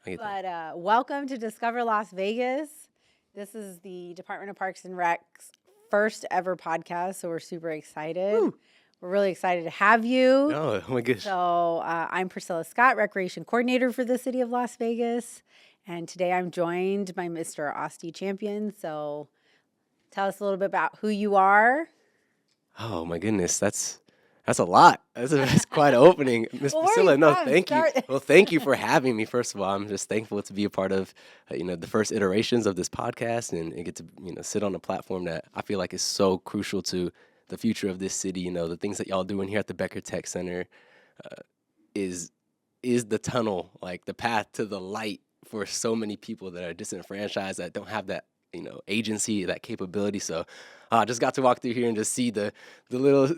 But welcome to Discover Las Vegas. This is the Department of Parks and Rec's first ever podcast, so we're super excited. Woo. We're really excited to have you. Oh my gosh. So I'm Priscilla Scott, Recreation Coordinator for the City of Las Vegas. And today I'm joined by Mr. Austy Champion. So tell us a little bit about who you are. Oh my goodness, that's a lot. That's quite an opening, Miss Well, Priscilla. No, thank you. Start. Well, thank you for having me. First of all, I'm just thankful to be a part of the first iterations of this podcast and get to sit on a platform that I feel like is so crucial to the future of this city. The things that y'all doing here at the Becker Tech Center is the tunnel, like the path to the light for so many people that are disenfranchised, that don't have that agency, that capability. So I just got to walk through here and just see the little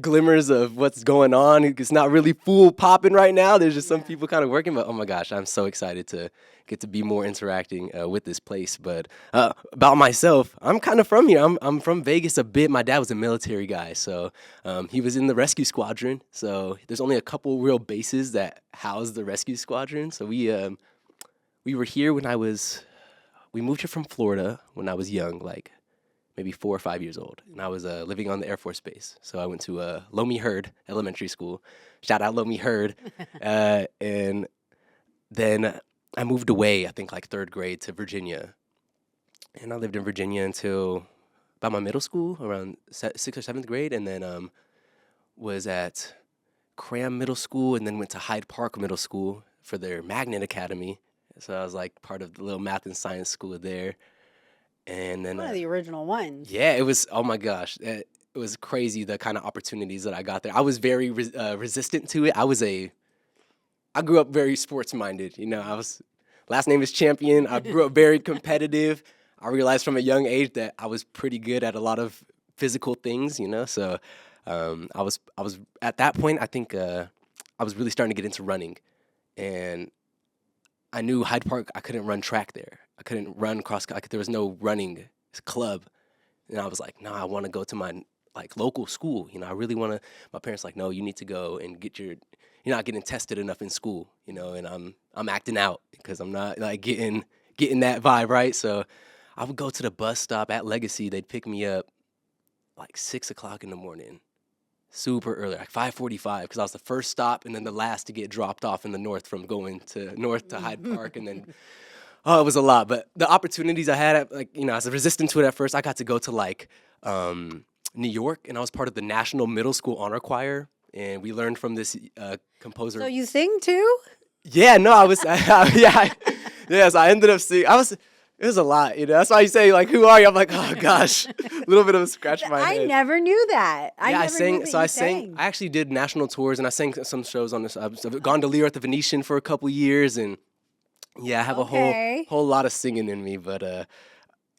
glimmers of what's going on. It's not really full popping right now. There's just some people kind of working, but oh my gosh, I'm so excited to get to be more interacting with this place. But about myself, I'm kind of from here. I'm from Vegas a bit. My dad was a military guy, so he was in the rescue squadron. So there's only a couple real bases that house the rescue squadron. So we were here we moved here from Florida when I was young, like maybe 4 or 5 years old, and I was living on the Air Force Base. So I went to Lomi Hurd Elementary School. Shout out Lomi Hurd. And then I moved away, I think like 3rd grade, to Virginia. And I lived in Virginia until about my middle school, around 6th or 7th grade, and then was at Cram Middle School, and then went to Hyde Park Middle School for their Magnet Academy. So I was like part of the little math and science school there. And then One of the original ones. yeah, it was, oh my gosh, it was crazy the kind of opportunities that I got there. I was very resistant to it. I grew up very sports minded. Last name is Champion. I grew up very competitive. I realized from a young age that I was pretty good at a lot of physical things, so I was at that point, I think I was really starting to get into running, and I knew Hyde Park, I couldn't run track there. I couldn't run cross, there was no running club. And I was like, no, I want to go to my local school. I really want to. My parents like, no, you need to go and you're not getting tested enough in school, and I'm acting out because I'm not getting that vibe, right? So I would go to the bus stop at Legacy. They'd pick me up like 6 o'clock in the morning, super early, like 5:45, because I was the first stop and then the last to get dropped off in the north from going to north to Hyde Park. And then, oh, it was a lot. But the opportunities I had, I was resistant to it at first. I got to go to New York, and I was part of the National Middle School Honor Choir. And we learned from this composer. So you sing too? Yeah, no, I was, yes, I ended up singing. It was a lot, That's why you say, who are you? I'm like, oh, gosh. A little bit of a scratch in my head. I never knew that. I sang. I actually did national tours, and I sang some shows on this. I've gondolier at the Venetian for a couple years, and I have a whole lot of singing in me. But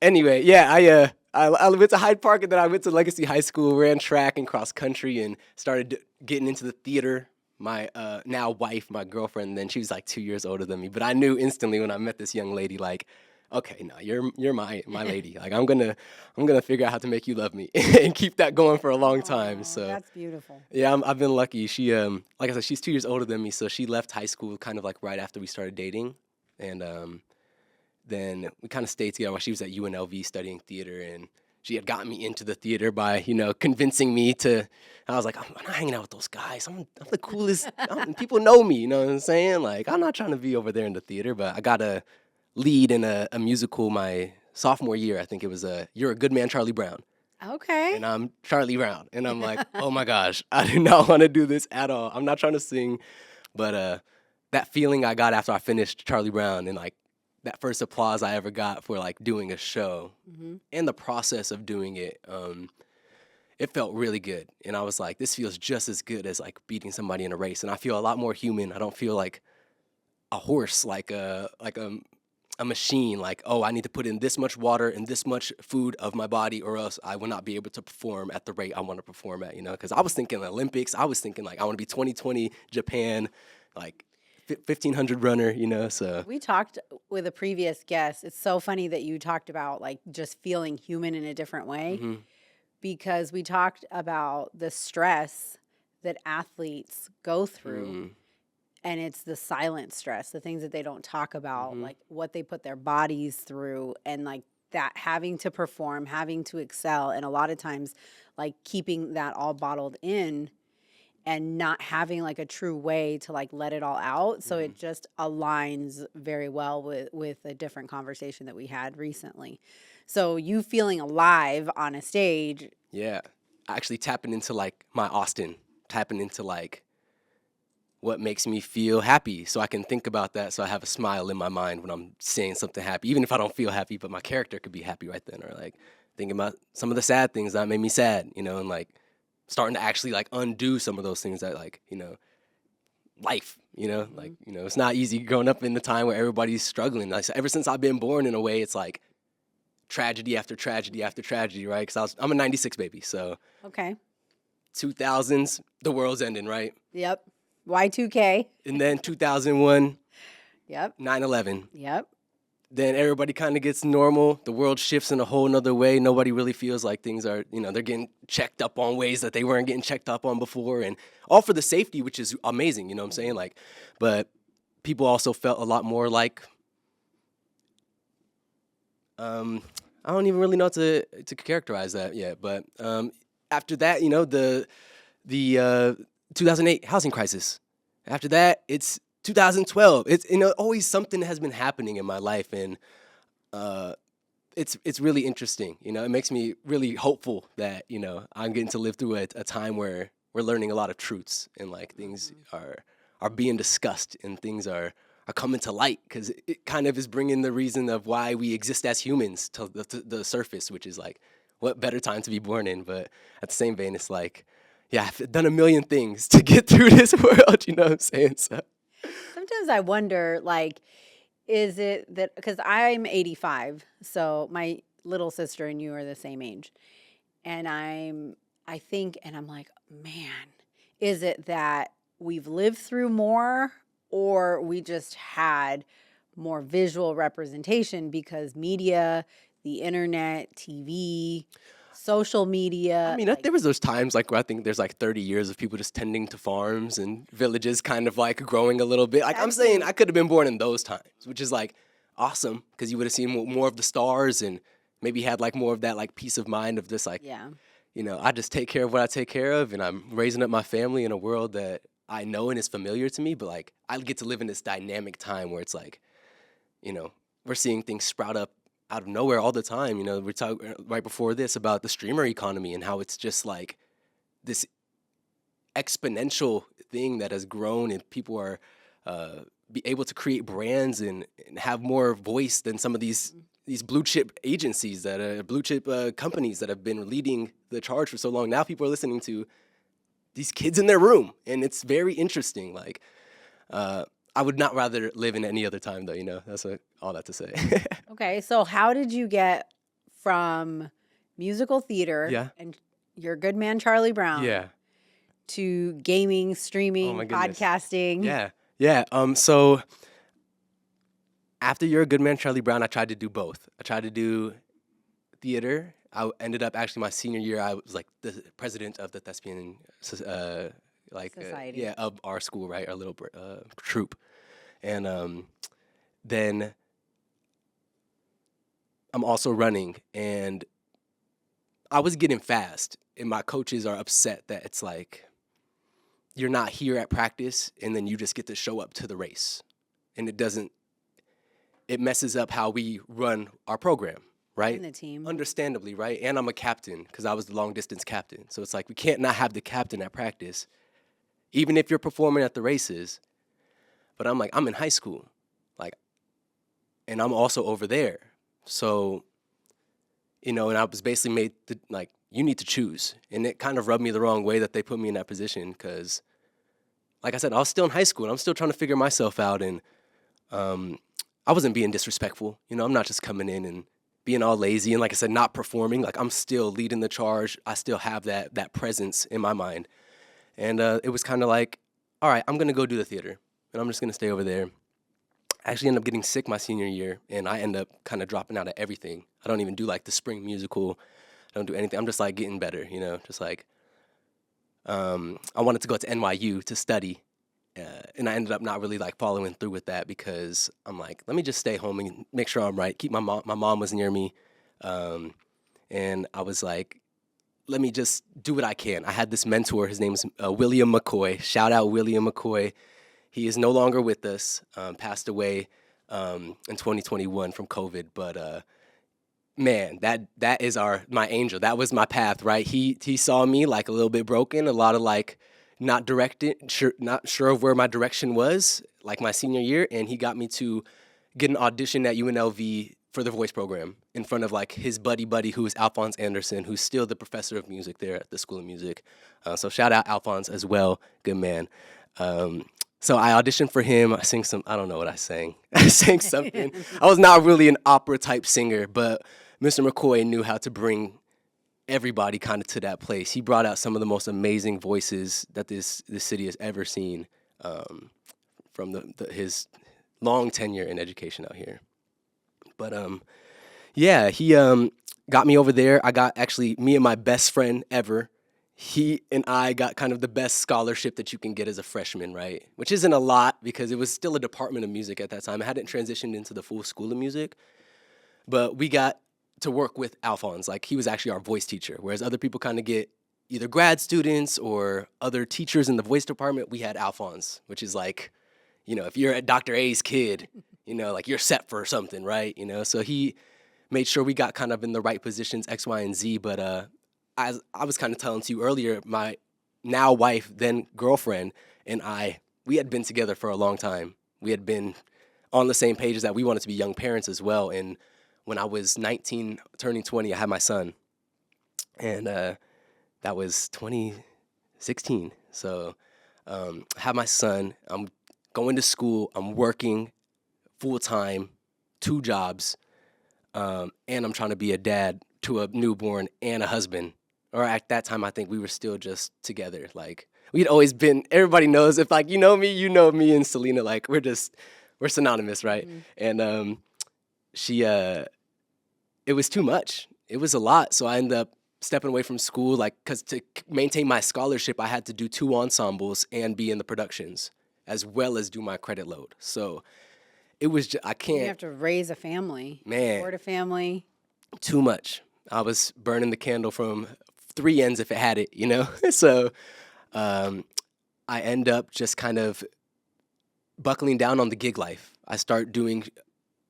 anyway, I went to Hyde Park, and then I went to Legacy High School, ran track and cross country, and started getting into the theater. My now wife, my girlfriend, and then she was like 2 years older than me. But I knew instantly when I met this young lady, okay, no, you're my lady. I'm gonna figure out how to make you love me and keep that going for a long time. So that's beautiful. Yeah, I've been lucky. She like I said, she's 2 years older than me, so she left high school kind of like right after we started dating, and then we kind of stayed together while she was at UNLV studying theater, and she had gotten me into the theater by convincing me to. I was like, I'm not hanging out with those guys. I'm the coolest. People know me. You know what I'm saying? I'm not trying to be over there in the theater, but I got a lead in a musical my sophomore year. I think it was You're a Good Man, Charlie Brown. Okay. And I'm Charlie Brown. And I'm like, oh my gosh, I do not want to do this at all. I'm not trying to sing. But that feeling I got after I finished Charlie Brown, and that first applause I ever got for doing a show, and the process of doing it, it felt really good. And I was like, this feels just as good as beating somebody in a race. And I feel a lot more human. I don't feel like a horse, like a machine, I need to put in this much water and this much food of my body, or else I will not be able to perform at the rate I want to perform at, because I was thinking Olympics. I was thinking I want to be 2020 Japan, 1,500 runner, so. We talked with a previous guest. It's so funny that you talked about just feeling human in a different way, because we talked about the stress that athletes go through and it's the silent stress, the things that they don't talk about, Mm-hmm. like what they put their bodies through, and like that having to perform, having to excel, and a lot of times like keeping that all bottled in and not having like a true way to like let it all out. So Mm-hmm. it just aligns very well with a different conversation that we had recently. So you feeling alive on a stage. Yeah. Actually tapping into like my Austin, tapping into like what makes me feel happy so I can think about that so I have a smile in my mind when I'm saying something happy, even if I don't feel happy, but my character could be happy right then, or like thinking about some of the sad things that made me sad, and like starting to actually like undo some of those things that like, life, like, it's not easy growing up in the time where everybody's struggling. Like, so ever since I've been born, in a way, it's like tragedy after tragedy after tragedy, right? Because I'm a 96 baby, so Okay. 2000s, the world's ending, right? Yep. Y2K. And then 2001, Yep. 9/11. Yep. Then everybody kind of gets normal. The world shifts in a whole nother way. Nobody really feels like things are, they're getting checked up on ways that they weren't getting checked up on before, and all for the safety, which is amazing, you know what I'm saying? Like, but people also felt a lot more like, I don't even really know how to characterize that yet, but after that, the 2008 housing crisis. After that, it's 2012. It's always something has been happening in my life, and it's really interesting. It makes me really hopeful that I'm getting to live through a time where we're learning a lot of truths, and like things are being discussed, and things are coming to light, because it kind of is bringing the reason of why we exist as humans to the surface, which is like, what better time to be born in? But at the same vein, it's like, yeah, I've done a million things to get through this world, you know what I'm saying? So, Sometimes I wonder, like, is it that because I'm 85, so my little sister and you are the same age, and I think, and I'm like, man, is it that we've lived through more, or we just had more visual representation because media, the internet, TV, social I media, mean, like, there was those times like where I think there's like 30 years of people just tending to farms and villages kind of like growing a little bit. Like, I'm that saying too. I could have been born in those times, which is like awesome, because you would have seen more of the stars, and maybe had like more of that like peace of mind of just like, Yeah. I just take care of what I take care of, and I'm raising up my family in a world that I know and is familiar to me. But like, I get to live in this dynamic time where it's like, we're seeing things sprout up out of nowhere all the time. We talked right before this about the streamer economy and how it's just like this exponential thing that has grown, and people are be able to create brands and have more voice than some of these blue chip agencies that are blue chip companies that have been leading the charge for so long. Now people are listening to these kids in their room, and it's very interesting. Like, I would not rather live in any other time, though. That's all that to say. Okay, so how did you get from musical theater Yeah. and your good man Charlie Brown Yeah. to gaming, Oh streaming, my goodness. podcasting? Yeah. Yeah. So after You're a Good Man, Charlie Brown, I tried to do both. I tried to do theater. I ended up actually my senior year, I was like the president of the thespian, Society. yeah, of our school, right, our little troupe, and then I'm also running, and I was getting fast, and my coaches are upset that it's like you're not here at practice, and then you just get to show up to the race, and it messes up how we run our program, right? And the team. Understandably, right? And I'm a captain because I was the long distance captain. So it's like we can't not have the captain at practice, even if you're performing at the races. But I'm like, I'm in high school, like, and I'm also over there. So, and I was basically made to, like, you need to choose. And it kind of rubbed me the wrong way that they put me in that position because, like I said, I was still in high school and I'm still trying to figure myself out. And I wasn't being disrespectful. I'm not just coming in and being all lazy and, like I said, not performing. Like, I'm still leading the charge. I still have that presence in my mind. And it was kind of like, all right, I'm going to go do the theater, and I'm just going to stay over there. I actually ended up getting sick my senior year, and I end up kind of dropping out of everything. I don't even do, like, the spring musical. I don't do anything. I'm just, like, getting better, just like I wanted to go to NYU to study, And I ended up not really like following through with that because I'm like, let me just stay home and make sure I'm right. Keep my mom. My mom was near me, and I was like, let me just do what I can. I had this mentor. His name is William McCoy. Shout out William McCoy. He is no longer with us. Passed away in 2021 from COVID. But man, that is my angel. That was my path, right? He saw me like a little bit broken, a lot of like not sure of where my direction was, like my senior year, and he got me to get an audition at UNLV for the voice program in front of like his buddy who is Alphonse Anderson, who's still the professor of music there at the School of Music. So shout out Alphonse as well, good man. So I auditioned for him. I sang I don't know what I sang. I sang something. I was not really an opera type singer, but Mr. McCoy knew how to bring everybody kind of to that place. He brought out some of the most amazing voices that this city has ever seen from his long tenure in education out here. But yeah, he got me over there. I got actually me and my best friend ever. He and I got kind of the best scholarship that you can get as a freshman, right? Which isn't a lot because it was still a department of music at that time. I hadn't transitioned into the full School of Music, but we got to work with Alphonse. Like he was actually our voice teacher, whereas other people kind of get either grad students or other teachers in the voice department. We had Alphonse, which is like, if you're Dr. A's kid, like you're set for something, right? So he made sure we got kind of in the right positions, X, Y, and Z. But as I was kind of telling to you earlier, my now wife, then girlfriend, and we had been together for a long time. We had been on the same page as that. We wanted to be young parents as well. And when I was 19, turning 20, I had my son. And that was 2016. So I had my son. I'm going to school. I'm working full-time, 2 jobs, and I'm trying to be a dad to a newborn and a husband. Or at that time, I think we were still just together. Like, we'd always been, everybody knows, if, like, you know me and Selena, like, we're synonymous, right? Mm-hmm. And it was too much. It was a lot. So I ended up stepping away from school, like, because to maintain my scholarship, I had to do 2 ensembles and be in the productions, as well as do my credit load. So it was just, I can't. You have to raise a family. Man. Support a family. Too much. I was burning the candle from 3 ends if it had it, So I end up just kind of buckling down on the gig life. I start doing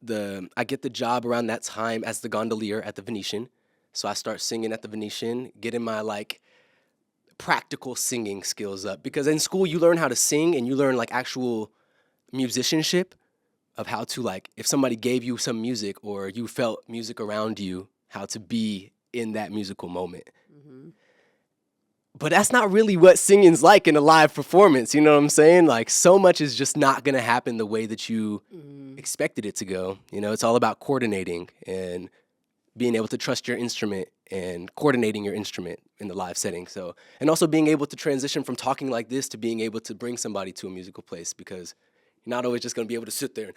I get the job around that time as the gondolier at the Venetian. So I start singing at the Venetian, getting my like practical singing skills up. Because in school you learn how to sing and you learn like actual musicianship of how to like, if somebody gave you some music or you felt music around you, how to be in that musical moment. Mm-hmm. But that's not really what singing's like in a live performance, you know what I'm saying? Like, so much is just not going to happen the way that you expected it to go. It's all about coordinating and being able to trust your instrument and coordinating your instrument in the live setting. So, and also being able to transition from talking like this to being able to bring somebody to a musical place, because you're not always just going to be able to sit there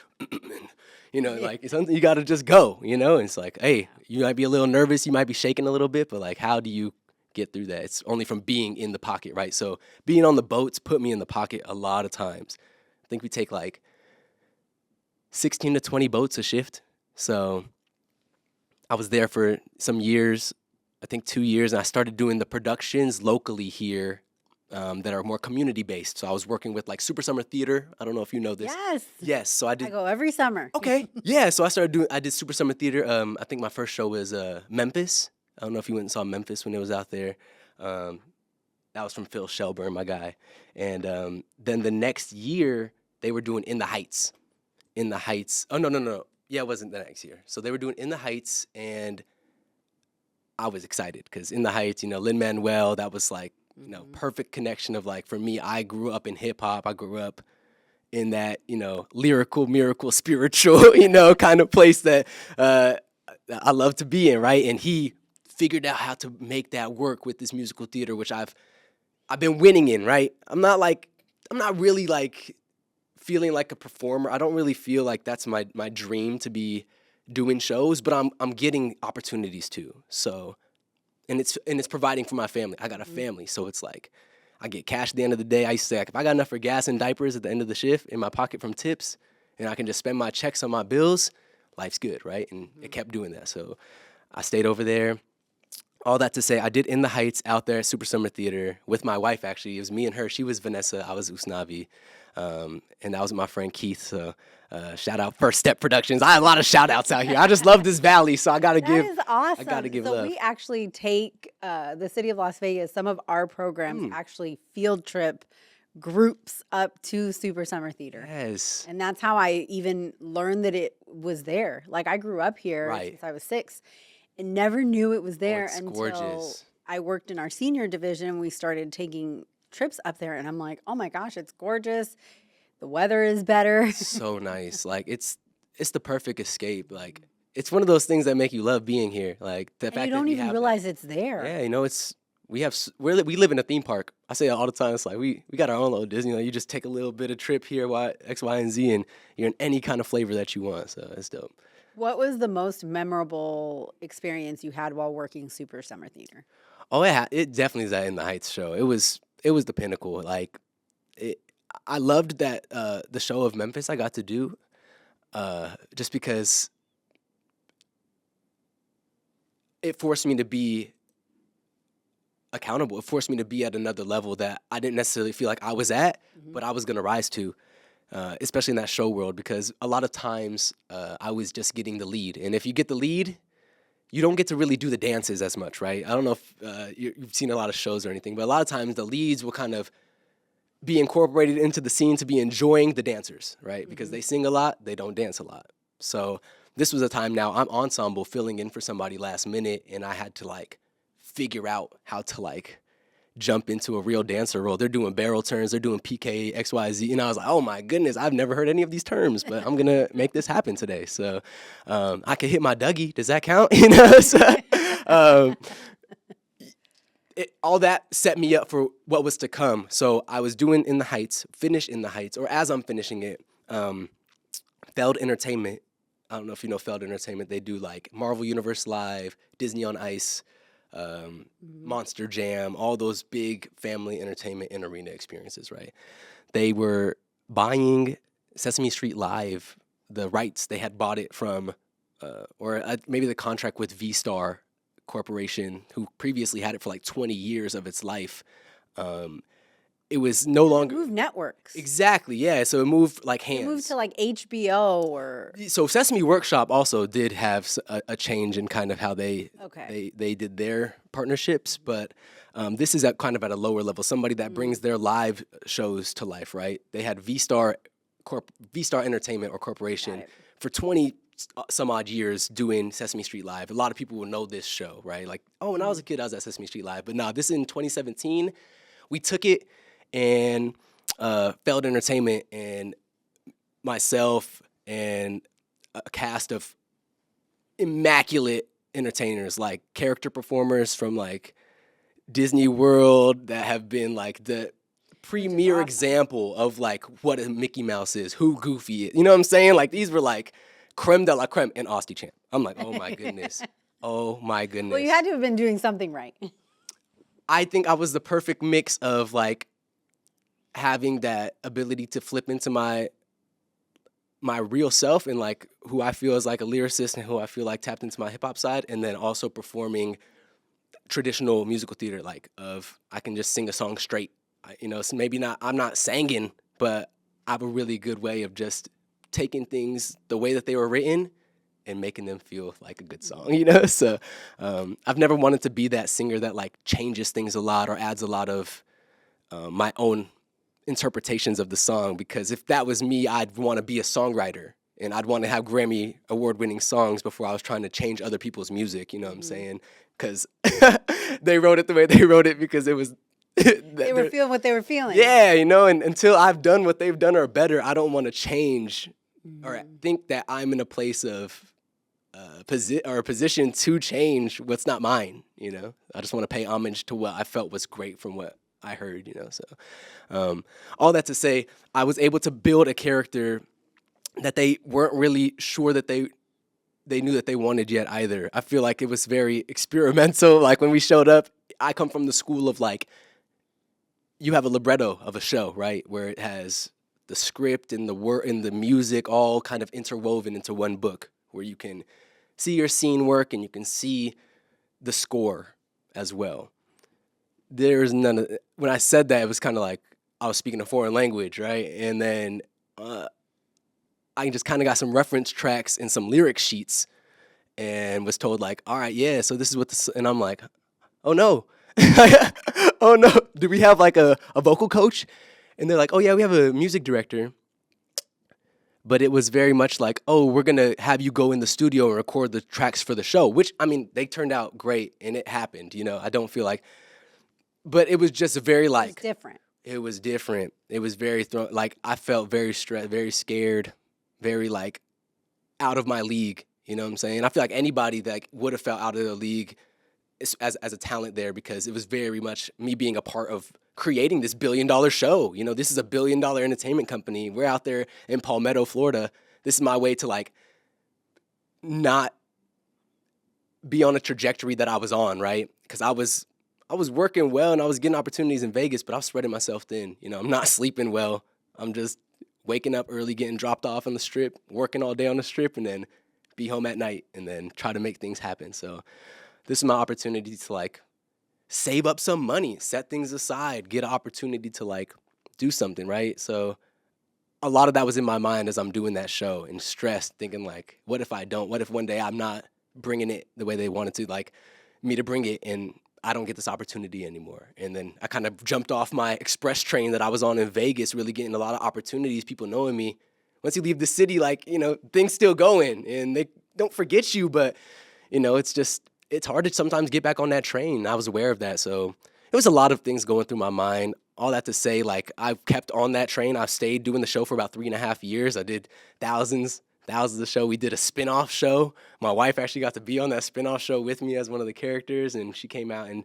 and, like, it's something you got to just go, and it's like, hey, you might be a little nervous, you might be shaking a little bit, but like, how do you get through that? It's only from being in the pocket, right? So being on the boats put me in the pocket a lot of times. I think we take like 16 to 20 boats a shift. So I was there for some years, I think 2 years, and I started doing the productions locally here that are more community-based. So I was working with like Super Summer Theater. I don't know if you know this. Yes. So I go every summer. Okay. Yeah. So I did Super Summer Theater. I think my first show was Memphis. I don't know if you went and saw Memphis when it was out there. That was from Phil Shelburne, my guy. And then the next year, they were doing In the Heights. In the Heights. Oh, no. Yeah, it wasn't the next year. So they were doing In the Heights, and I was excited because In the Heights, Lin-Manuel, that was like, perfect connection of like, for me, I grew up in hip-hop. I grew up in that, lyrical, miracle, spiritual, kind of place that I love to be in, right? And he figured out how to make that work with this musical theater, which I've been winning in, right? I'm not really like feeling like a performer. I don't really feel like that's my dream to be doing shows, but I'm getting opportunities too. So, and it's providing for my family. I got a family, so it's like I get cash at the end of the day. I used to say, like, if I got enough for gas and diapers at the end of the shift in my pocket from tips, and I can just spend my checks on my bills, life's good, right? And it kept doing that. So I stayed over there. All that to say, I did In the Heights out there at Super Summer Theater with my wife, actually. It was me and her. She was Vanessa. I was Usnavi. And that was my friend Keith. So shout out First Step Productions. I have a lot of shout outs out here. I just love this valley, so I got to give. That is awesome. I got to give so love. we actually take the city of Las Vegas, some of our programs actually field trip groups up to Super Summer Theater. Yes. And that's how I even learned that it was there. Like I grew up here since I was 6 and never knew it was there until gorgeous. I worked in our senior division. We started taking trips up there and I'm like, oh my gosh, it's gorgeous. The weather is better. So nice. Like it's the perfect escape. Like it's one of those things that make you love being here. Like the And fact you that don't we even have realize that. it's there. Yeah, you know, we live in a theme park. I say it all the time. It's like we got our own little Disney. You just take a little bit of trip here, X, Y, and Z, and you're in any kind of flavor that you want. So it's dope. What was the most memorable experience you had while working Super Summer Theater? Oh yeah, it definitely is that In the Heights show. It was the pinnacle. Like I loved that the show of Memphis I got to do, just because it forced me to be accountable. It forced me to be at another level that I didn't necessarily feel like I was at, but I was gonna rise to, especially in that show world, because a lot of times I was just getting the lead, and if you get the lead, you don't get to really do the dances as much, right? I don't know if you've seen a lot of shows or anything, but a lot of times the leads will kind of be incorporated into the scene to be enjoying the dancers, right? Because they sing a lot, they don't dance a lot. So this was a time now I'm ensemble filling in for somebody last minute, and I had to like figure out how to like jump into a real dancer role. They're doing barrel turns, they're doing PK, XYZ, and I was like, oh my goodness, I've never heard any of these terms, but I'm gonna make this happen today. So I could hit my Dougie. Does that count? You know, so, all that set me up for what was to come. So I was doing In the Heights, finished In the Heights, or as I'm finishing it, Feld Entertainment. I don't know if you know Feld Entertainment. They do like Marvel Universe Live, Disney on Ice, Monster Jam, all those big family entertainment and arena experiences, right? They were buying Sesame Street Live, the rights. They had bought it from, maybe the contract with V-Star Corporation, who previously had it for like 20 years of its life. It was no longer Moved networks. Exactly, yeah. So it moved like hands. It moved to like HBO or. So Sesame Workshop also did have a change in kind of how they did their partnerships, but this is at kind of at a lower level. Somebody that brings their live shows to life, right? They had V-Star Entertainment or Corporation for 20 some odd years doing Sesame Street Live. A lot of people will know this show, right? Like, oh, when I was a kid, I was at Sesame Street Live. But no, this is in 2017. We took it, and Feld Entertainment and myself and a cast of immaculate entertainers, like character performers from like Disney World that have been like the premier example of like what a Mickey Mouse is, who Goofy is. You know what I'm saying? Like these were like creme de la creme and Austy Champ. I'm like, oh my goodness. Oh my goodness. Well, you had to have been doing something right. I think I was the perfect mix of like having that ability to flip into my real self and like who I feel is like a lyricist and who I feel like tapped into my hip hop side, and then also performing traditional musical theater, like of I can just sing a song straight. So maybe not, I'm not singing, but I have a really good way of just taking things the way that they were written and making them feel like a good song, So I've never wanted to be that singer that like changes things a lot or adds a lot of my own interpretations of the song, because if that was me, I'd want to be a songwriter and I'd want to have Grammy award-winning songs before I was trying to change other people's music, you know what I'm saying? Because they wrote it the way they wrote it because it was... They were feeling what they were feeling. Yeah, and until I've done what they've done or better, I don't want to change or think that I'm in a place of a position to change what's not mine, I just want to pay homage to what I felt was great from what I heard, So all that to say, I was able to build a character that they weren't really sure that they knew that they wanted yet either. I feel like it was very experimental. Like when we showed up, I come from the school of like, you have a libretto of a show, right, where it has the script and the word and the music all kind of interwoven into one book, where you can see your scene work and you can see the score as well. There's none of when I said that, it was kind of like I was speaking a foreign language, right? And then I just kind of got some reference tracks and some lyric sheets and was told like, all right, yeah, so this is what this, and I'm like, oh no, oh no, do we have like a vocal coach? And they're like, oh yeah, we have a music director. But it was very much like, oh, we're gonna have you go in the studio and record the tracks for the show, which I mean, they turned out great and it happened, I don't feel like, but it was just very It's like, different. it was different. It was very, like, I felt very stressed, very scared, very like out of my league. You know what I'm saying? I feel like anybody that would have felt out of the league as a talent there, because it was very much me being a part of creating this $1 billion show. This is a $1 billion entertainment company. We're out there in Palmetto, Florida. This is my way to like not be on a trajectory that I was on, right? Because I was working well and I was getting opportunities in Vegas, but I was spreading myself thin. I'm not sleeping well. I'm just waking up early, getting dropped off on the strip, working all day on the strip, and then be home at night and then try to make things happen. So this is my opportunity to like save up some money, set things aside, get an opportunity to like do something, right? So a lot of that was in my mind as I'm doing that show, and stressed, thinking like, what if I don't? What if one day I'm not bringing it the way they wanted to, like me to bring it, and I don't get this opportunity anymore? And then I kind of jumped off my express train that I was on in Vegas, really getting a lot of opportunities, people knowing me. Once you leave the city, like, things still going and they don't forget you, but it's hard to sometimes get back on that train. I was aware of that. So it was a lot of things going through my mind. All that to say, like, I've kept on that train. I've stayed doing the show for about 3.5 years. I did thousands of show. We did a spin-off show. My wife actually got to be on that spin-off show with me as one of the characters, and she came out and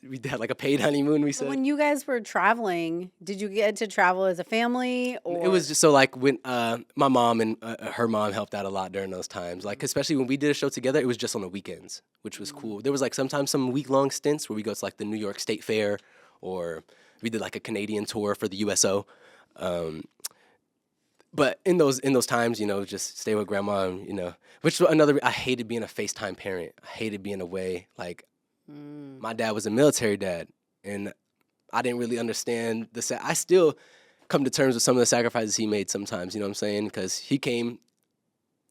we had like a paid honeymoon, we So said. when you guys were traveling, did you get to travel as a family, or It was just so like when my mom and her mom helped out a lot during those times. Like, especially when we did a show together, it was just on the weekends, which was cool. There was like sometimes some week-long stints where we go to like the New York State Fair, or we did like a Canadian tour for the USO. But in those times, just stay with grandma, which was another. I hated being a FaceTime parent. I hated being away. Like, my dad was a military dad, and I didn't really understand I still come to terms with some of the sacrifices he made sometimes. You know what I'm saying? Because he came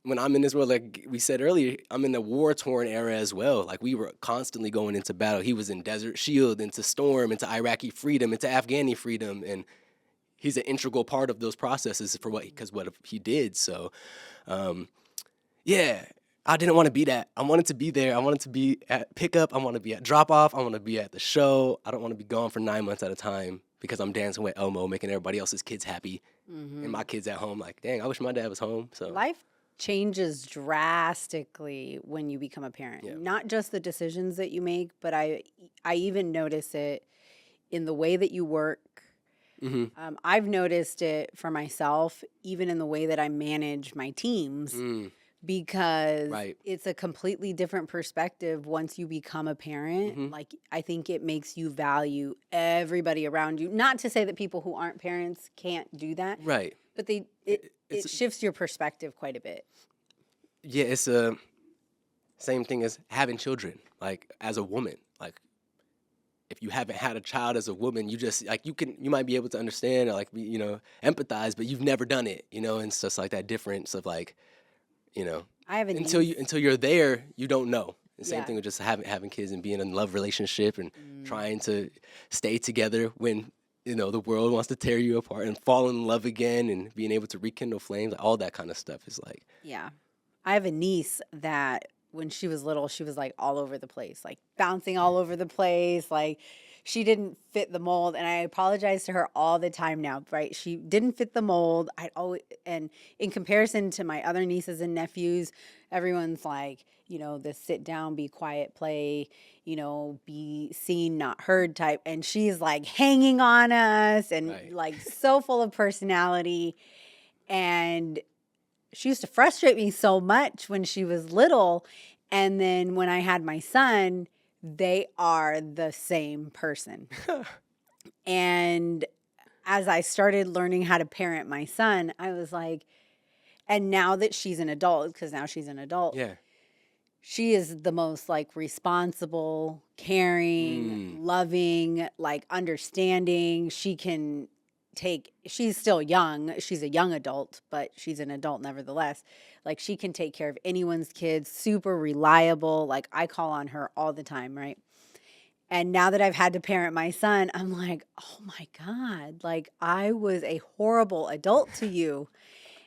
when I'm in this world, like we said earlier, I'm in the war-torn era as well. Like, we were constantly going into battle. He was in Desert Shield, into Storm, into Iraqi freedom, into Afghani freedom, and he's an integral part of those processes what he did. So, yeah, I didn't want to be that. I wanted to be there. I wanted to be at pickup. I want to be at drop-off. I want to be at the show. I don't want to be gone for 9 months at a time because I'm dancing with Elmo, making everybody else's kids happy, and my kids at home like, dang, I wish my dad was home. So life changes drastically when you become a parent. Yeah. Not just the decisions that you make, but I even notice it in the way that you work. I've noticed it for myself, even in the way that I manage my teams, because Right. it's a completely different perspective once you become a parent. Like, I think it makes you value everybody around you. Not to say that people who aren't parents can't do that, Right. but it shifts your perspective quite a bit. Yeah, it's the same thing as having children, like, as a woman. Like, if you haven't had a child as a woman, you just, like, you might be able to understand or, like, empathize, but you've never done it, and it's just like that difference of, like, I have a until you're there, you don't know. The same Yeah. thing with just having kids and being in a love relationship and trying to stay together when, the world wants to tear you apart, and fall in love again and being able to rekindle flames. All that kind of stuff is like, Yeah. I have a niece that when she was little, she was like all over the place, like bouncing all over the place. Like, she didn't fit the mold. And I apologize to her all the time now, right? She didn't fit the mold. And in comparison to my other nieces and nephews, everyone's like, the sit down, be quiet, play, be seen, not heard type. And she's like hanging on us and Right. like so full of personality. And she used to frustrate me so much when she was little. And then when I had my son, they are the same person. And as I started learning how to parent my son, I was like, and now that she's an adult, because now she's an adult, Yeah. she is the most like responsible, caring, loving, like understanding. She's still young. She's a young adult, but she's an adult nevertheless. Like she can take care of anyone's kids, super reliable. Like I call on her all the time, right? And now that I've had to parent my son, I'm like, oh my God, like I was a horrible adult to you.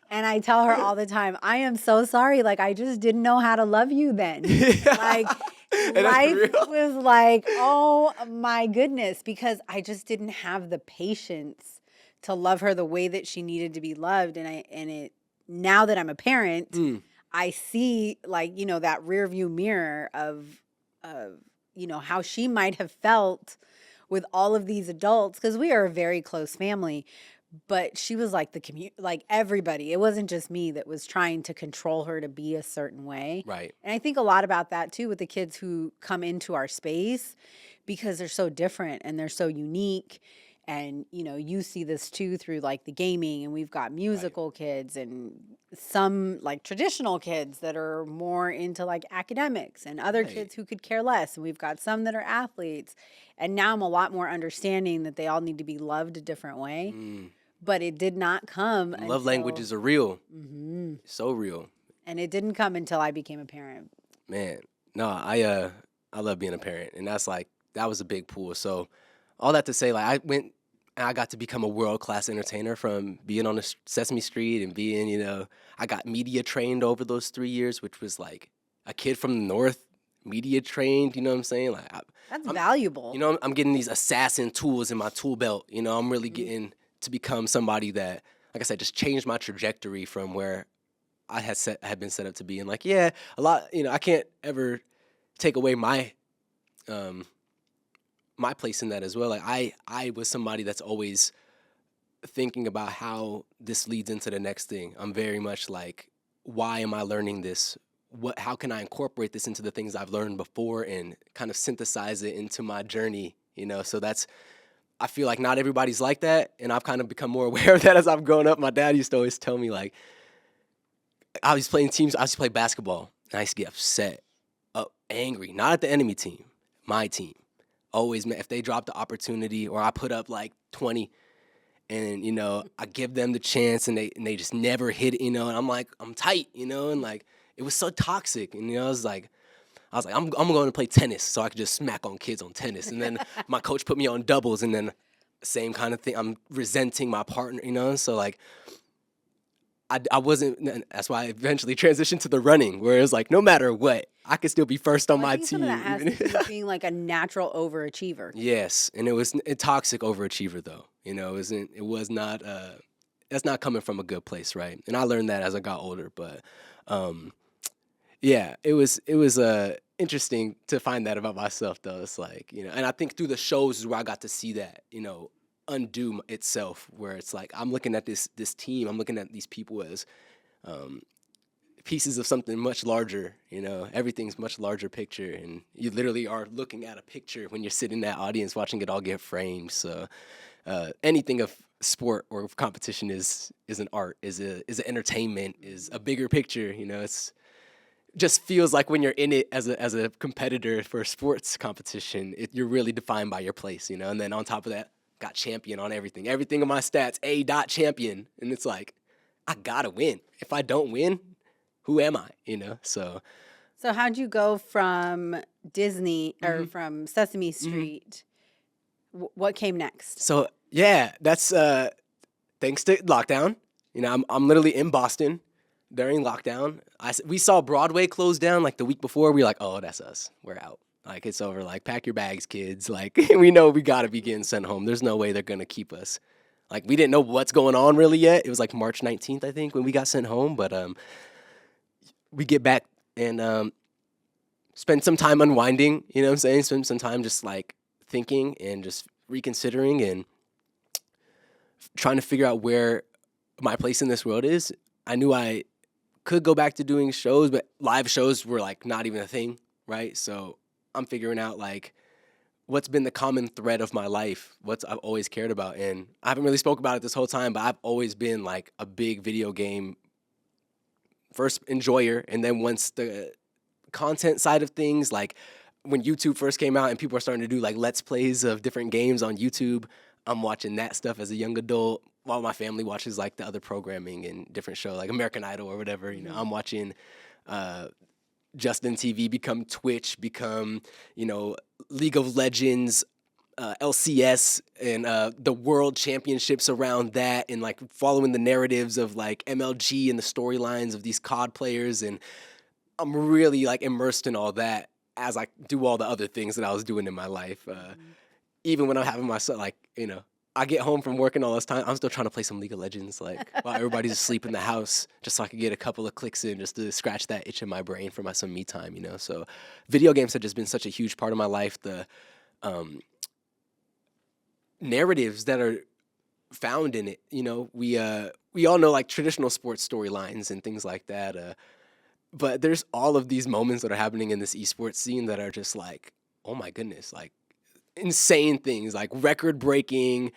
And I tell her all the time, I am so sorry. Like, I just didn't know how to love you then. Like, And that's life real. was like, oh my goodness, because I just didn't have the patience to love her the way that she needed to be loved. Now that I'm a parent, I see like, that rear view mirror of, how she might have felt with all of these adults, because we are a very close family. But she was like like everybody. It wasn't just me that was trying to control her to be a certain way. Right. And I think a lot about that too with the kids who come into our space because they're so different and they're so unique. And, you see this too through like the gaming, and we've got musical kids and some like traditional kids that are more into like academics, and other kids who could care less. And we've got some that are athletes. And now I'm a lot more understanding that they all need to be loved a different way. But it did not come until... Love languages are real. So real. And it didn't come until I became a parent. Man, no, I love being a parent, and that was a big pool. So all that to say, like I went and I got to become a world-class entertainer from being on the Sesame Street and being, I got media trained over those 3 years, which was like a kid from the North, media trained, you know what I'm saying? Like That's valuable. I'm getting these assassin tools in my tool belt. I'm really getting to become somebody that, like I said, just changed my trajectory from where I had been set up to be. And like, yeah, a lot, I can't ever take away my my place in that as well. Like I was somebody that's always thinking about how this leads into the next thing. I'm very much like, why am I learning this? How can I incorporate this into the things I've learned before and kind of synthesize it into my journey? So I feel like not everybody's like that, and I've kind of become more aware of that as I've grown up. My dad used to always tell me, like, I used to play basketball, and I used to get upset, angry, not at the enemy team, my team. Always, if they dropped the opportunity or I put up like 20 and, I give them the chance and they just never hit it, and I'm like, I'm tight, and like, it was so toxic. And, I was like, I'm going to play tennis so I could just smack on kids on tennis. And then my coach put me on doubles, and then same kind of thing. I'm resenting my partner, So like, I wasn't. That's why I eventually transitioned to the running, where it was like, no matter what, I could still be first on my team. Some of that has to do with being like a natural overachiever. Yes, and it was a toxic overachiever though. It was not. That's not coming from a good place, right? And I learned that as I got older, but. Yeah, it was interesting to find that about myself, though. It's like, and I think through the shows is where I got to see that, undo itself, where it's like, I'm looking at this team, I'm looking at these people as pieces of something much larger, everything's much larger picture, and you literally are looking at a picture when you're sitting in that audience watching it all get framed. So anything of sport or competition is an art, is an entertainment, is a bigger picture, it's just feels like when you're in it as a competitor for a sports competition, you're really defined by your place, and then on top of that, got champion on everything in my stats, champion, and it's like, I gotta win. If I don't win, who am I, So how'd you go from Disney or from Sesame Street? What came next? So yeah, that's thanks to lockdown. I'm literally in Boston during lockdown. We saw Broadway close down like the week before. We were like, oh, that's us. We're out. Like, it's over. Like, pack your bags, kids. Like, we know we got to be getting sent home. There's no way they're going to keep us. Like, we didn't know what's going on really yet. It was like March 19th, I think, when we got sent home. But we get back and spend some time unwinding, you know what I'm saying? Spend some time just like thinking and just reconsidering and trying to figure out where my place in this world is. I knew I could go back to doing shows, but live shows were like not even a thing, right? So I'm figuring out like what's been the common thread of my life, what I've always cared about. And I haven't really spoke about it this whole time, but I've always been like a big video game first enjoyer. And then once the content side of things, like when YouTube first came out and people are starting to do like Let's Plays of different games on YouTube, I'm watching that stuff as a young adult while my family watches like the other programming and different show like American Idol or whatever. You know, I'm watching Justin TV become Twitch, become, you know, League of Legends, LCS, and the world championships around that, and like following the narratives of like MLG and the storylines of these COD players. And I'm really like immersed in all that as I do all the other things that I was doing in my life. Even when I'm having my son, like, you know, I get home from working all this time, I'm still trying to play some League of Legends, like while everybody's asleep in the house, just so I could get a couple of clicks in, just to scratch that itch in my brain for my some me time, you know. So, video games have just been such a huge part of my life. The narratives that are found in it, you know, we all know like traditional sports storylines and things like that, but there's all of these moments that are happening in this esports scene that are just like, oh my goodness, like insane things, like record breaking.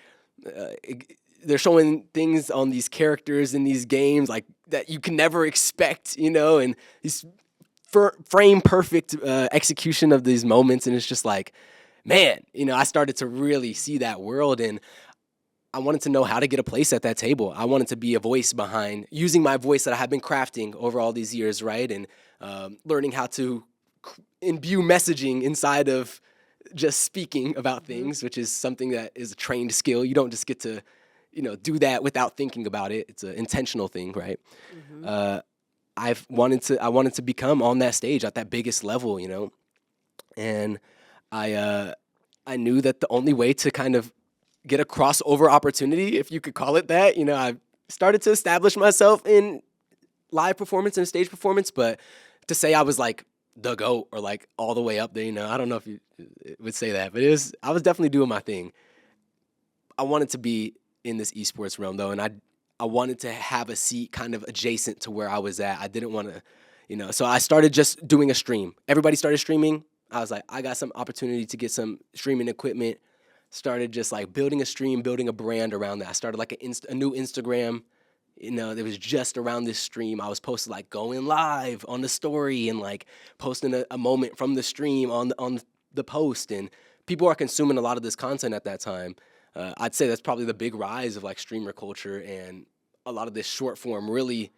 They're showing things on these characters in these games like that you can never expect, you know, and these frame perfect execution of these moments. And it's just like, man, you know, I started to really see that world, and I wanted to know how to get a place at that table. I wanted to be a voice behind, using my voice that I have been crafting over all these years, right? And learning how to imbue messaging inside of just speaking about things, which is something that is a trained skill. You don't just get to, you know, do that without thinking about it. It's an intentional thing, right? I wanted to become on that stage at that biggest level, you know, and I knew that the only way to kind of get a crossover opportunity, if you could call it that, you know, I started to establish myself in live performance and stage performance, but to say I was like the GOAT or like all the way up there, you know, I don't know if you would say that, but I was definitely doing my thing. I wanted to be in this esports realm though, and I wanted to have a seat kind of adjacent to where I was at. I didn't want to, you know, so I started just doing a stream. Everybody started streaming. I was like, I got some opportunity to get some streaming equipment. Started just like building a stream, building a brand around that. I started like a new Instagram. You know, it was just around this stream. I was posting like going live on the story and like posting a moment from the stream on the post. And people are consuming a lot of this content at that time. I'd say that's probably the big rise of like streamer culture, and a lot of this short form really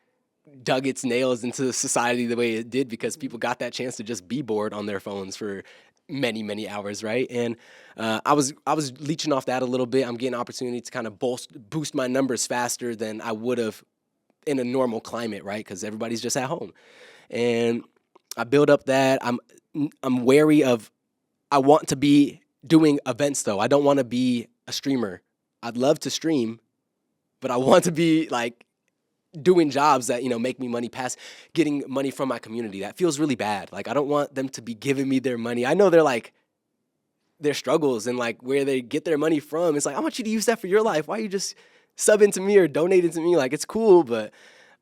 dug its nails into society the way it did because people got that chance to just be bored on their phones for many hours, right? And I was leeching off that a little bit. I'm getting an opportunity to kind of boost my numbers faster than I would have in a normal climate, right? Because everybody's just at home, and I build up that. I'm wary of. I want to be doing events though. I don't want to be a streamer. I'd love to stream, but I want to be like doing jobs that, you know, make me money, past getting money from my community. That feels really bad. Like I don't want them to be giving me their money. I know they're like their struggles and like where they get their money from. It's like, I want you to use that for your life. Why are you just subbing to me or donating to me? Like it's cool, but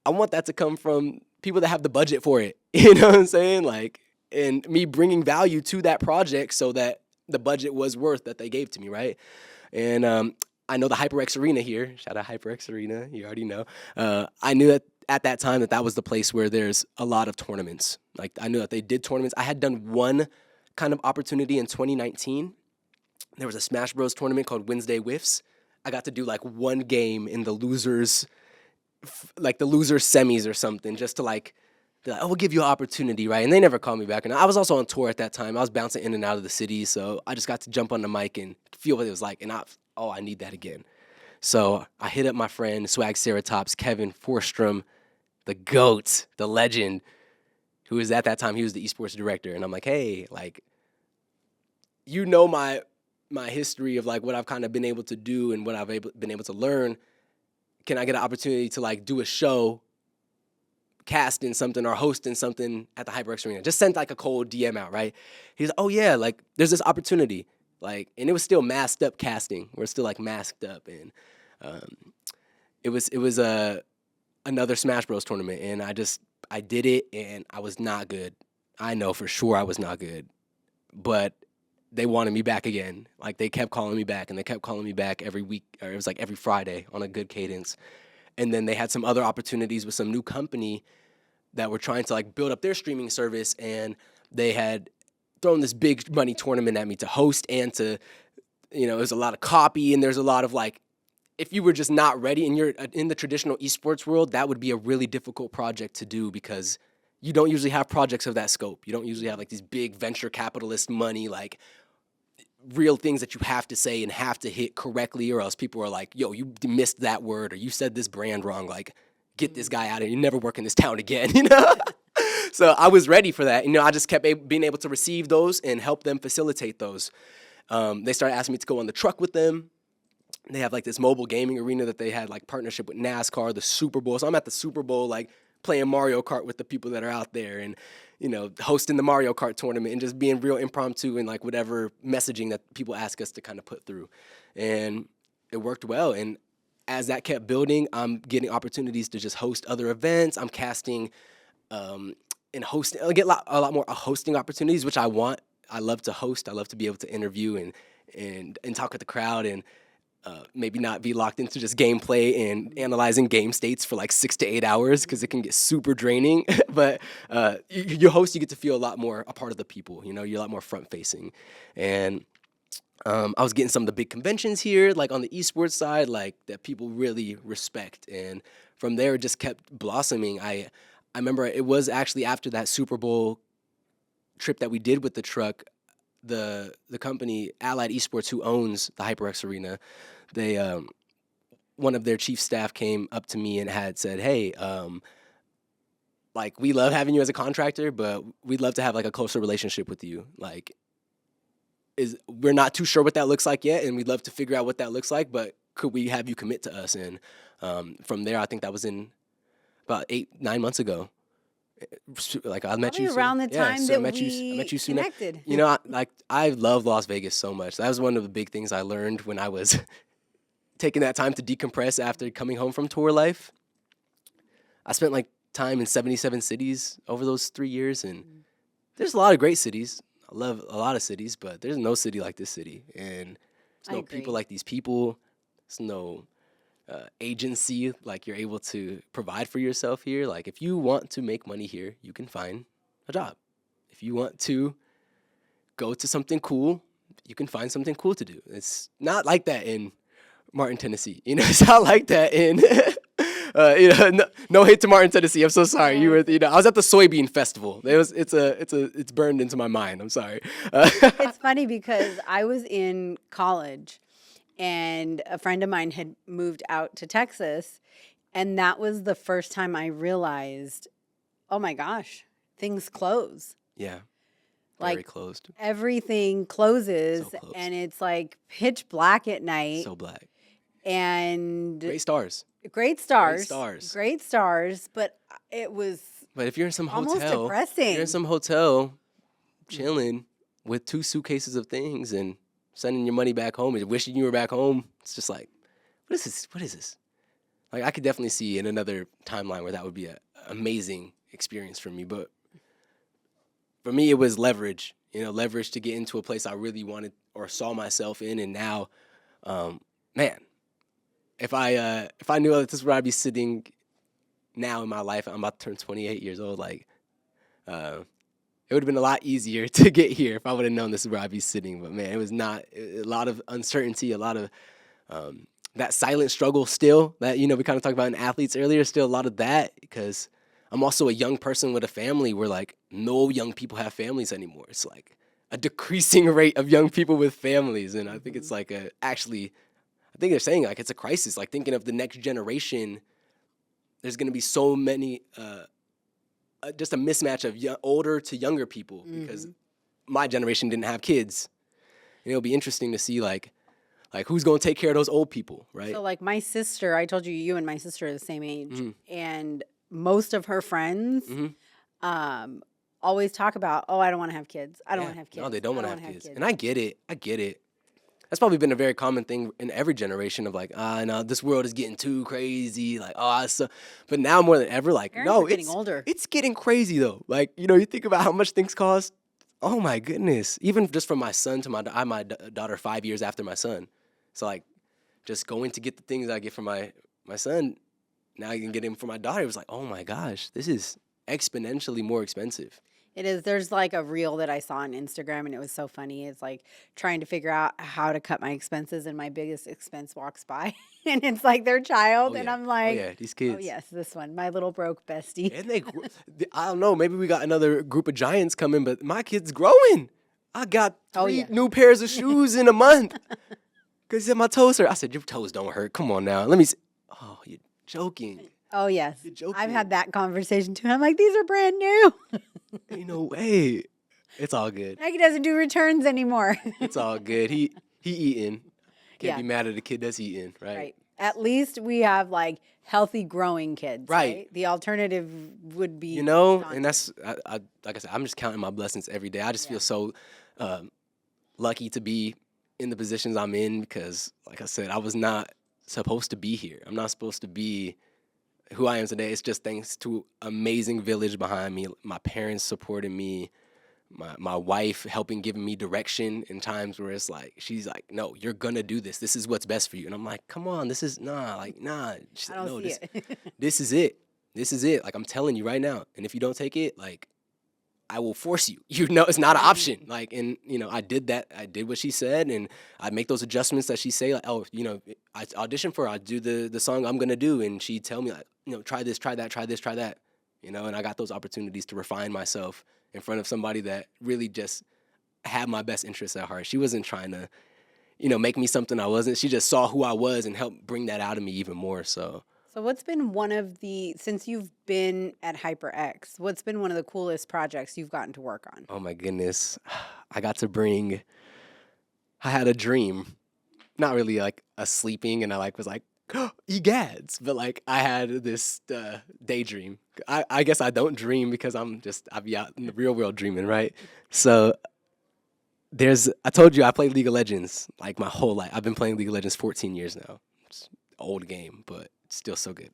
I want that to come from people that have the budget for it. You know what I'm saying? Like, and me bringing value to that project so that the budget was worth that they gave to me, right? And I know the HyperX Arena here. Shout out HyperX Arena. You already know. I knew that at that time that was the place where there's a lot of tournaments. Like I knew that they did tournaments. I had done one kind of opportunity in 2019. There was a Smash Bros tournament called Wednesday Whiffs. I got to do like one game in the losers, like the loser semis or something, just to like, be like, oh, we'll give you an opportunity, right? And they never called me back. And I was also on tour at that time. I was bouncing in and out of the city, so I just got to jump on the mic and feel what it was like. And I need that again. So I hit up my friend, Swag Ceratops, Kevin Forstrom, the GOAT, the legend, who was at that time, he was the esports director. And I'm like, hey, like, you know my history of like what I've kind of been able to do and what I've been able to learn. Can I get an opportunity to like do a show, casting something or hosting something at the HyperX Arena? Just sent like a cold DM out, right? He's like, oh yeah, like there's this opportunity. Like, and it was still masked up casting. We're still like masked up, and it was another Smash Bros tournament, and I did it, and I was not good. I know for sure I was not good, but they wanted me back again. Like, they kept calling me back, and they kept calling me back every week, or it was like every Friday on a good cadence. And then they had some other opportunities with some new company that were trying to like build up their streaming service, and they had thrown this big money tournament at me to host and to, there's a lot of copy, and there's a lot of like, if you were just not ready and you're in the traditional esports world, that would be a really difficult project to do because you don't usually have projects of that scope. You don't usually have like these big venture capitalist money, like real things that you have to say and have to hit correctly, or else people are like, yo, you missed that word, or you said this brand wrong. Like, get this guy out of here. You never work in this town again, So I was ready for that. I just kept being able to receive those and help them facilitate those. They started asking me to go on the truck with them. They have like this mobile gaming arena that they had like partnership with NASCAR, the Super Bowl. So I'm at the Super Bowl, like playing Mario Kart with the people that are out there, and hosting the Mario Kart tournament and just being real impromptu and like whatever messaging that people ask us to kind of put through. And it worked well. And as that kept building, I'm getting opportunities to just host other events. I'm casting and hosting. I get a lot more hosting opportunities, which I want. I love to host. I love to be able to interview and talk with the crowd, and maybe not be locked into just gameplay and analyzing game states for like 6 to 8 hours, because it can get super draining. But you host, you get to feel a lot more a part of the people. You're a lot more front facing. And I was getting some of the big conventions here, like on the esports side, like that people really respect. And from there, it just kept blossoming. I remember it was actually after that Super Bowl trip that we did with the truck, the company Allied Esports, who owns the HyperX Arena, they one of their chief staff came up to me and had said, "Hey, like, we love having you as a contractor, but we'd love to have like a closer relationship with you. Like, we're not too sure what that looks like yet, and we'd love to figure out what that looks like, but could we have you commit to us?" And from there, I think that was in about 8-9 months ago. Like, I met Probably you soon. around the time that I met you soon. connected. I love Las Vegas so much. That was one of the big things I learned when I was taking that time to decompress after coming home from tour life. I spent like time in 77 cities over those 3 years, and there's a lot of great cities. I love a lot of cities, but there's no city like this city, and there's no people like these people. There's no agency like you're able to provide for yourself here. Like, if you want to make money here, you can find a job. If you want to go to something cool, you can find something cool to do. It's not like that in Martin, Tennessee. It's not like that in no hate to Martin, Tennessee. I'm so sorry. I was at the soybean festival. It's burned into my mind. I'm sorry. It's funny because I was in college, and a friend of mine had moved out to Texas, and that was the first time I realized, oh my gosh, things close. Yeah. Like, very closed. Everything closes, So close. and it's like pitch black at night. So black. And Great stars. Great stars. But it was But if you're in some almost hotel, depressing. you're in some hotel chilling with 2 suitcases of things and sending your money back home and wishing you were back home, it's just like, what is this? Like, I could definitely see in another timeline where that would be an amazing experience for me. But for me, it was leverage, leverage to get into a place I really wanted or saw myself in. And now, man, if I knew that this is where I'd be sitting now in my life, I'm about to turn 28 years old, like, it would have been a lot easier to get here if I would have known this is where I'd be sitting. But man, it was not. A lot of uncertainty, a lot of that silent struggle still that, we kind of talked about in athletes earlier, still a lot of that, because I'm also a young person with a family where like no young people have families anymore. It's like a decreasing rate of young people with families. And I think it's like I think they're saying like it's a crisis, like thinking of the next generation. There's going to be so many, just a mismatch of older to younger people, because my generation didn't have kids. And it'll be interesting to see like who's going to take care of those old people, right? So like my sister, I told you and my sister are the same age, and most of her friends always talk about, oh, I don't want to have kids. I don't want to have kids. No, they don't want to have kids. And I get it. That's probably been a very common thing in every generation of like, no, this world is getting too crazy. Like, but now more than ever, like, Parents are getting older. It's getting crazy though. Like, you think about how much things cost Oh my goodness. Even just from my son to I have my daughter 5 years after my son. So like just going to get the things I get from my son, now I can get him for my daughter. It was like, oh my gosh, this is exponentially more expensive. It is. There's like a reel that I saw on Instagram and it was so funny. It's like trying to figure out how to cut my expenses and my biggest expense walks by and it's like their child. Oh And yeah. I'm Oh like, yeah, these oh, kids. yes, this one, my little broke bestie. And I don't know, maybe we got another group of giants coming, but my kid's growing. I got Oh, three yeah. new pairs of shoes in a month. Because he said my toes hurt. I said, your toes don't hurt. Come on now. Let me see. Oh, you're joking. Oh, yes. You're joking. I've had that conversation too. I'm like, these are brand new. Ain't no way. It's all good. Nike doesn't do returns anymore. It's all good. He eating. Can't Yeah. be mad at a kid that's eating, right? Right. At least we have like healthy growing kids. Right. Right. The alternative would be, You know, daunting. and that's like I said, I'm just counting my blessings every day. I just feel so lucky to be in the positions I'm in because, like I said, I was not supposed to be here. I'm not supposed to be who I am today. It's just thanks to amazing village behind me, my parents supporting me, my wife helping, giving me direction in times where it's like, she's like, no, you're gonna do this. This is what's best for you. And I'm like, come on, this is nah. She's I like, don't no, see it. this is it. This is it. Like I'm telling you right now. And if you don't take it, like I will force you. You know, it's not an option. Like, and you know, I did that. I did what she said, and I make those adjustments that she say. Like, oh, you know, I audition for her. I do the song I'm gonna do, and she tell me like, you know, try this, try that, try this, try that. You know, and I got those opportunities to refine myself in front of somebody that really just had my best interests at heart. She wasn't trying to, you know, make me something I wasn't. She just saw who I was and helped bring that out of me even more. So So what's been one of the, since you've been at HyperX, what's been one of the coolest projects you've gotten to work on? oh my goodness, I had a dream, not really like a sleeping, and I like was like, egads, but like I had this daydream. I guess I don't dream because I be out in the real world dreaming, right? So I told you I played League of Legends like my whole life. I've been playing League of Legends 14 years now. It's an old game, but it's still so good.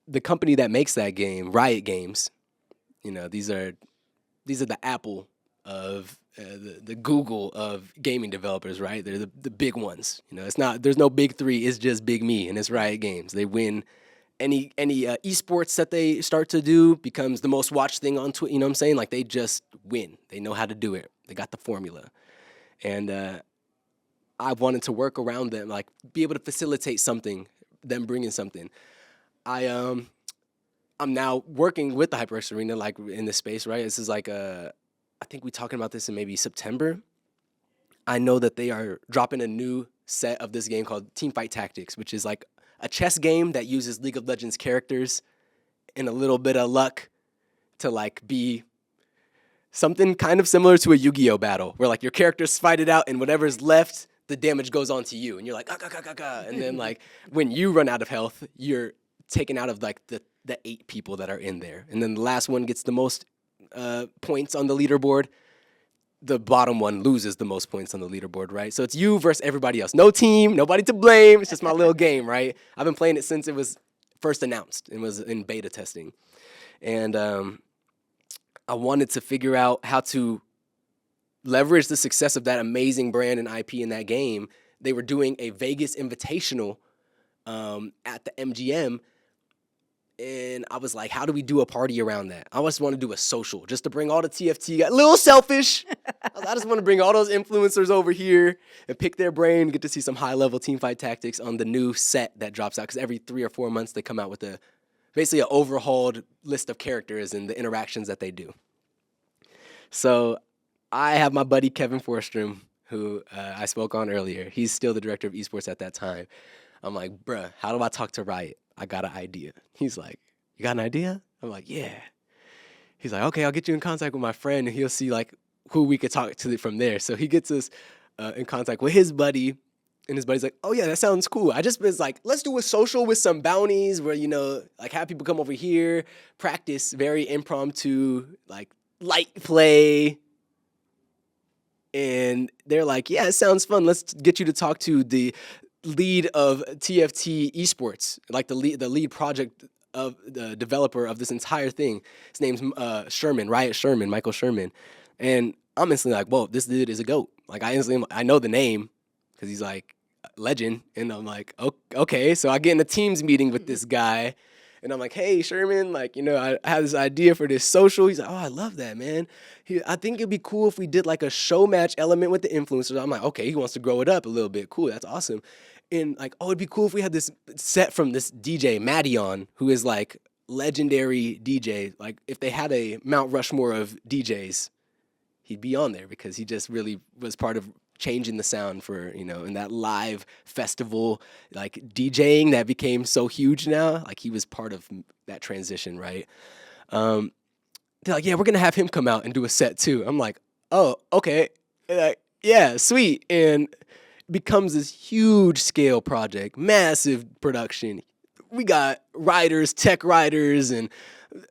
The company that makes that game, Riot Games, you know, these are the Apple of the Google of gaming developers, right? They're the big ones. You know, there's no big three. It's just Big Me, and it's Riot Games. They win any esports that they start to do becomes the most watched thing on Twitter. You know what I'm saying? Like they just win. They know how to do it. They got the formula, and I wanted to work around them, like be able to facilitate something, them bringing something. I'm now working with the HyperX Arena, like in this space, right? This is like I think we talking about this in maybe September. I know that they are dropping a new set of this game called Teamfight Tactics, which is like a chess game that uses League of Legends characters and a little bit of luck to like be something kind of similar to a Yu-Gi-Oh battle, where like your characters fight it out and whatever's left, the damage goes on to you, and you're like, ah, ah, ah, ah, ah. And then like when you run out of health, you're taken out of like the 8 people that are in there, and then the last one gets the most points on the leaderboard. The bottom one loses the most points on the leaderboard, right? So it's you versus everybody else. No team, nobody to blame. It's just my little game, right? I've been playing it since it was first announced and was in beta testing. And I wanted to figure out how to leverage the success of that amazing brand and IP in that game. They were doing a Vegas Invitational at the MGM. And I was like, how do we do a party around that? I just want to do a social just to bring all the TFT guys. A little selfish. I just want to bring all those influencers over here and pick their brain, get to see some high-level teamfight tactics on the new set that drops out. Because every 3 or 4 months, they come out with basically an overhauled list of characters and the interactions that they do. So I have my buddy Kevin Forstrom, who I spoke on earlier. He's still the director of esports at that time. I'm like, bruh, how do I talk to Riot? I got an idea. He's like, you got an idea? I'm like, yeah. He's like, okay, I'll get you in contact with my friend, and he'll see like who we could talk to from there. So he gets us in contact with his buddy, and his buddy's like, oh yeah, that sounds cool. I just was like, let's do a social with some bounties where, you know, like have people come over here, practice very impromptu, like light play. And they're like, yeah, it sounds fun. Let's get you to talk to the lead of TFT Esports, like the lead project of the developer of this entire thing. His name's Sherman, Riot Sherman, Michael Sherman. And I'm instantly like, whoa, this dude is a GOAT. Like, I know the name because he's like a legend. And I'm like, okay. So I get in a Teams meeting with this guy. And I'm like, hey, Sherman, like, I have this idea for this social. He's like, oh, I love that, man. I think it'd be cool if we did like a show match element with the influencers. I'm like, okay, he wants to grow it up a little bit. Cool, that's awesome. And like, oh, it'd be cool if we had this set from this DJ, Maddion, who is like legendary DJ. Like, if they had a Mount Rushmore of DJs, he'd be on there because he just really was part of changing the sound for, in that live festival, like DJing that became so huge now. Like, he was part of that transition, right? They're like, yeah, we're going to have him come out and do a set too. I'm like, oh, okay. Like, yeah, sweet. And becomes this huge scale project, massive production. We got writers, tech writers, and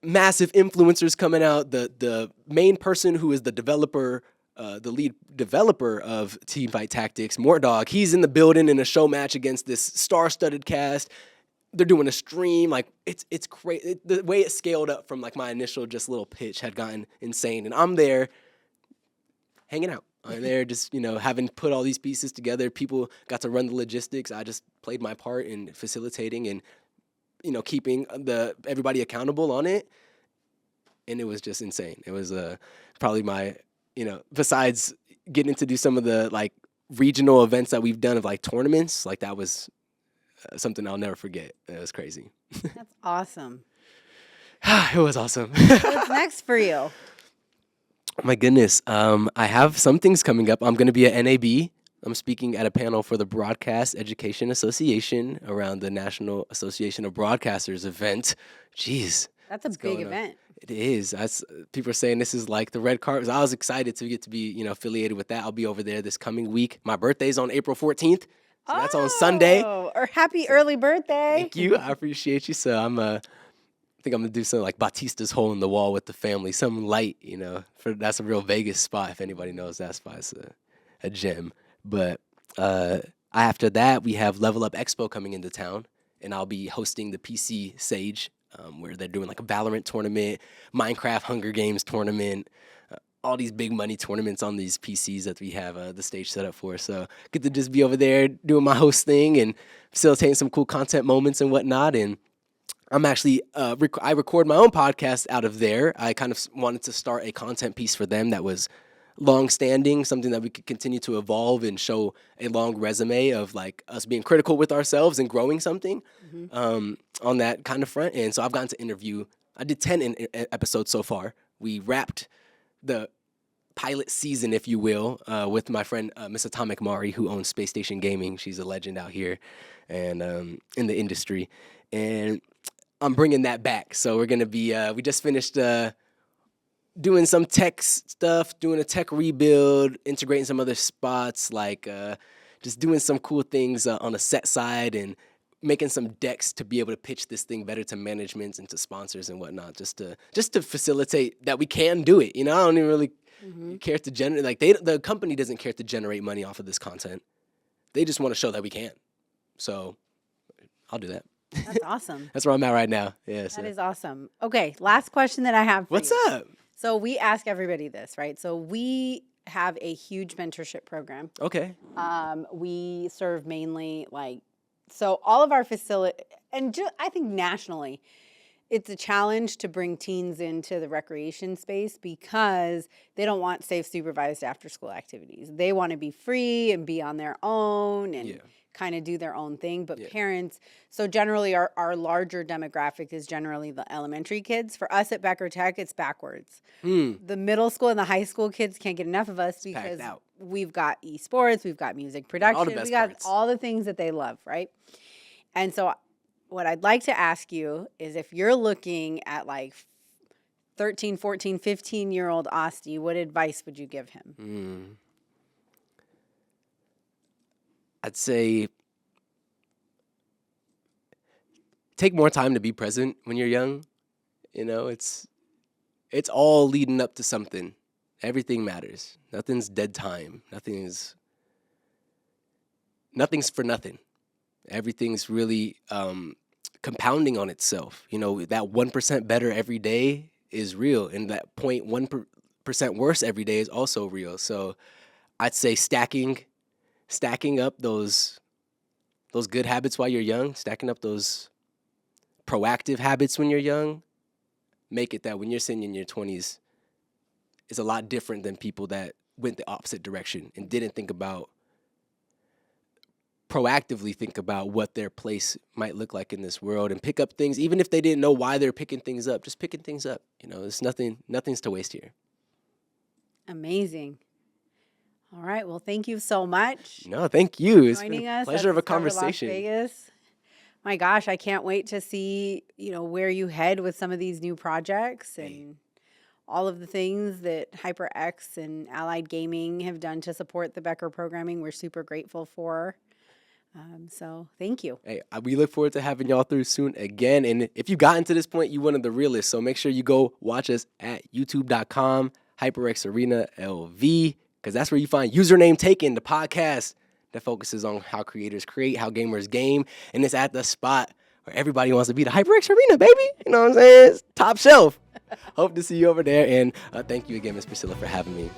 massive influencers coming out. The main person who is the developer, the lead developer of Teamfight Tactics, Mortdog, he's in the building in a show match against this star-studded cast. They're doing a stream. Like, it's crazy. The way it scaled up from like my initial just little pitch had gotten insane. And I'm there hanging out. I'm there just, having put all these pieces together. People got to run the logistics. I just played my part in facilitating and, keeping everybody accountable on it. And it was just insane. It was probably my, besides getting to do some of the like regional events that we've done of like tournaments, like that was something I'll never forget. It was crazy. That's awesome. It was awesome. What's next for you? My goodness. I have some things coming up. I'm going to be at NAB. I'm speaking at a panel for the Broadcast Education Association around the National Association of Broadcasters event. Jeez. That's a big event. It is. People are saying this is like the red carpet. I was excited to get to be, affiliated with that. I'll be over there this coming week. My birthday's on April 14th. So that's on Sunday. Or happy early birthday. Thank you. I appreciate you. So I think I'm gonna do something like Batista's Hole in the Wall with the family, something light, that's a real Vegas spot. If anybody knows that spot, it's a gem. But after that, we have Level Up Expo coming into town, and I'll be hosting the PC Sage, where they're doing like a Valorant tournament, Minecraft Hunger Games tournament, all these big money tournaments on these PCs that we have the stage set up for. So get to just be over there doing my host thing and facilitating some cool content moments and whatnot. And I'm actually, I record my own podcast out of there. I kind of wanted to start a content piece for them that was long-standing, something that we could continue to evolve and show a long resume of like us being critical with ourselves and growing something on that kind of front. And so I've gotten to interview, I did 10 episodes so far. We wrapped the pilot season, if you will, with my friend Miss Atomic Mari, who owns Space Station Gaming. She's a legend out here and in the industry. And I'm bringing that back. So we're going to be, we just finished doing some tech stuff, doing a tech rebuild, integrating some other spots, like just doing some cool things on the set side and making some decks to be able to pitch this thing better to managements and to sponsors and whatnot, just to facilitate that we can do it. I don't even really care to generate, like the company doesn't care to generate money off of this content. They just want to show that we can. So I'll do that. That's awesome. That's where I'm at right now. Yeah, that is awesome. Okay, last question that I have for What's you. up? So we ask everybody this, right? So we have a huge mentorship program. Okay. We serve mainly so all of our facility, and I think nationally, it's a challenge to bring teens into the recreation space because they don't want safe, supervised after-school activities. They want to be free and be on their own and kind of do their own thing. But parents, so generally our larger demographic is generally the elementary kids. For us at Becker Tech, it's backwards. The middle school and the high school kids can't get enough of us because we've got esports, we've got music production, we got all the things that they love, right? And so what I'd like to ask you is if you're looking at 13, 14, 15-year-old Austy, what advice would you give him? I'd say take more time to be present when you're young. It's all leading up to something. Everything matters. Nothing's dead time. Nothing's for nothing. Everything's really compounding on itself. You know, that 1% better every day is real, and that 0.1% worse every day is also real. So I'd say stacking up those good habits while you're young, stacking up those proactive habits when you're young, make it that when you're sitting in your 20s, is a lot different than people that went the opposite direction and didn't proactively think about what their place might look like in this world and pick up things, even if they didn't know why they're picking things up, just picking things up. You know, there's nothing's to waste here. Amazing. All right. Well, thank you so much. No, thank you. It's Joining been a us pleasure of a at the start Las conversation. Vegas. My gosh, I can't wait to see, where you head with some of these new projects and all of the things that HyperX and Allied Gaming have done to support the Becker programming. We're super grateful for. So thank you. Hey, we look forward to having y'all through soon again. And if you gotten to this point, you one of the realists. So make sure you go watch us at youtube.com, HyperX Arena LV, because that's where you find Username Taken, the podcast that focuses on how creators create, how gamers game. And it's at the spot where everybody wants to be, the HyperX Arena, baby. You know what I'm saying? It's top shelf. Hope to see you over there. And thank you again, Ms. Priscilla, for having me.